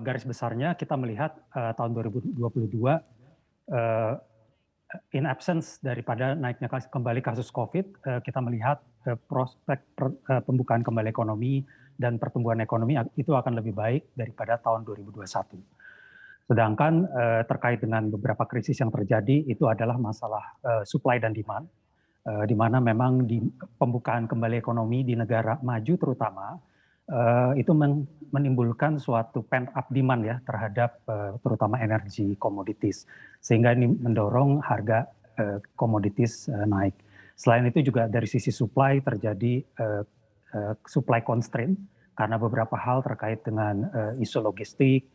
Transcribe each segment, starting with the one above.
Garis besarnya kita melihat tahun 2022 eee, in absence daripada naiknya kembali kasus Covid, kita melihat prospek pembukaan kembali ekonomi dan pertumbuhan ekonomi itu akan lebih baik daripada tahun 2021. Sedangkan terkait dengan beberapa krisis yang terjadi itu adalah masalah supply dan demand, di mana memang di pembukaan kembali ekonomi di negara maju terutama itu menimbulkan suatu pent up demand ya terhadap terutama energi komoditis, sehingga ini mendorong harga komoditis naik. Selain itu juga dari sisi supply terjadi supply constraint karena beberapa hal terkait dengan isu logistik,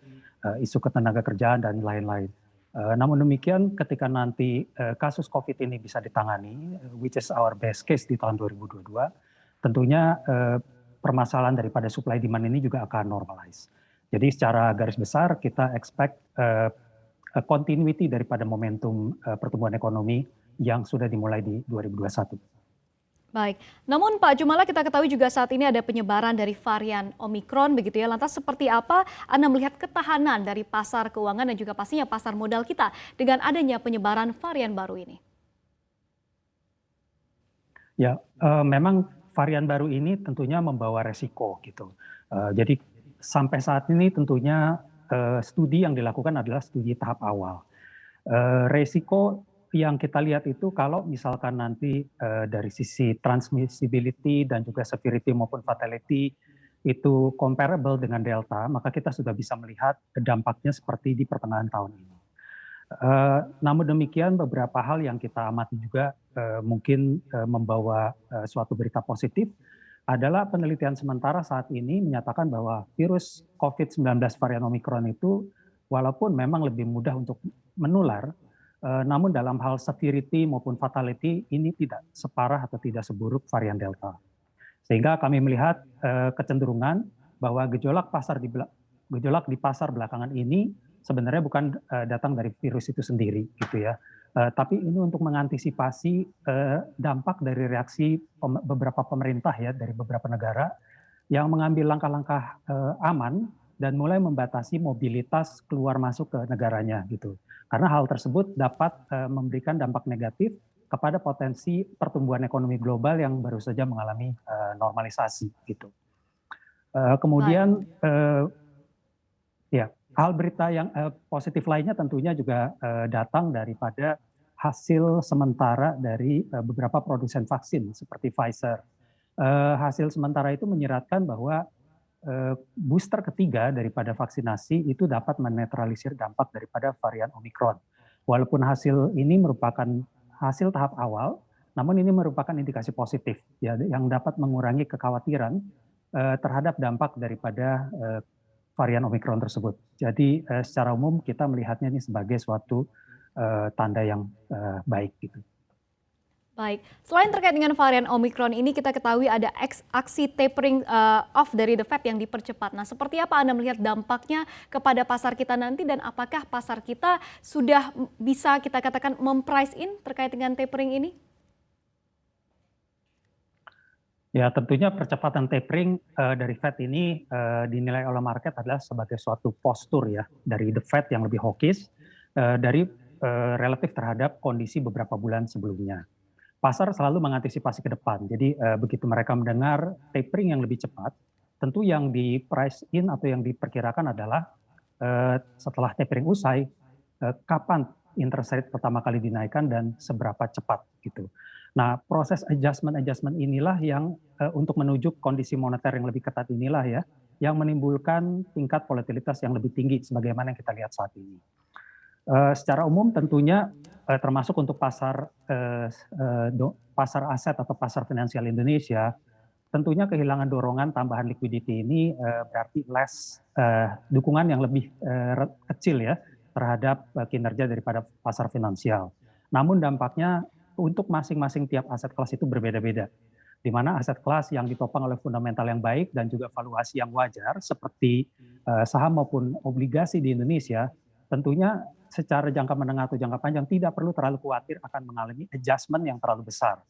isu ketenagakerjaan dan lain-lain. Namun demikian ketika nanti kasus Covid ini bisa ditangani, which is our best case di tahun 2022, tentunya permasalahan daripada supply demand ini juga akan normalize. Jadi secara garis besar kita expect continuity daripada momentum pertumbuhan ekonomi yang sudah dimulai di 2021. Baik, namun Pak Jumala kita ketahui juga saat ini ada penyebaran dari varian Omikron begitu ya. Lantas seperti apa Anda melihat ketahanan dari pasar keuangan dan juga pastinya pasar modal kita dengan adanya penyebaran varian baru ini? Ya, memang varian baru ini tentunya membawa resiko gitu. Jadi sampai saat ini tentunya studi yang dilakukan adalah studi tahap awal. Resiko yang kita lihat itu kalau misalkan nanti dari sisi transmissibility dan juga severity maupun fatality itu comparable dengan Delta, maka kita sudah bisa melihat dampaknya seperti di pertengahan tahun ini. Namun demikian beberapa hal yang kita amati juga mungkin membawa suatu berita positif adalah penelitian sementara saat ini menyatakan bahwa virus COVID-19 varian Omikron itu walaupun memang lebih mudah untuk menular, namun dalam hal severity maupun fatality ini tidak separah atau tidak seburuk varian Delta. Sehingga kami melihat kecenderungan bahwa gejolak di pasar belakangan ini sebenarnya bukan datang dari virus itu sendiri gitu ya. Tapi ini untuk mengantisipasi dampak dari reaksi beberapa pemerintah ya dari beberapa negara yang mengambil langkah-langkah aman dan mulai membatasi mobilitas keluar masuk ke negaranya gitu. Karena hal tersebut dapat memberikan dampak negatif kepada potensi pertumbuhan ekonomi global yang baru saja mengalami normalisasi gitu. Kemudian ya, hal berita yang positif lainnya tentunya juga datang daripada hasil sementara dari beberapa produsen vaksin seperti Pfizer. Hasil sementara itu menyeratkan bahwa booster ketiga daripada vaksinasi itu dapat menetralisir dampak daripada varian Omikron. Walaupun hasil ini merupakan hasil tahap awal, namun ini merupakan indikasi positif ya, yang dapat mengurangi kekhawatiran terhadap dampak daripada varian Omikron tersebut. Jadi secara umum kita melihatnya ini sebagai suatu tanda yang baik gitu. Baik, selain terkait dengan varian Omikron ini kita ketahui ada aksi tapering off dari The Fed yang dipercepat. Nah, seperti apa Anda melihat dampaknya kepada pasar kita nanti dan apakah pasar kita sudah bisa kita katakan memprice in terkait dengan tapering ini? Ya, tentunya percepatan tapering dari Fed ini dinilai oleh market adalah sebagai suatu postur ya dari The Fed yang lebih hawkish dari relatif terhadap kondisi beberapa bulan sebelumnya. Pasar selalu mengantisipasi ke depan. Jadi begitu mereka mendengar tapering yang lebih cepat, tentu yang di price in atau yang diperkirakan adalah setelah tapering usai, kapan interest rate pertama kali dinaikkan dan seberapa cepat gitu. Nah, proses adjustment inilah yang untuk menuju kondisi moneter yang lebih ketat inilah ya, yang menimbulkan tingkat volatilitas yang lebih tinggi sebagaimana yang kita lihat saat ini. Secara umum tentunya termasuk untuk pasar aset atau pasar finansial Indonesia, tentunya kehilangan dorongan tambahan liquidity ini berarti dukungan yang lebih kecil ya terhadap kinerja daripada pasar finansial. Namun dampaknya untuk masing-masing tiap aset kelas itu berbeda-beda. Di mana aset kelas yang ditopang oleh fundamental yang baik dan juga valuasi yang wajar seperti saham maupun obligasi di Indonesia, tentunya secara jangka menengah atau jangka panjang tidak perlu terlalu khawatir akan mengalami adjustment yang terlalu besar.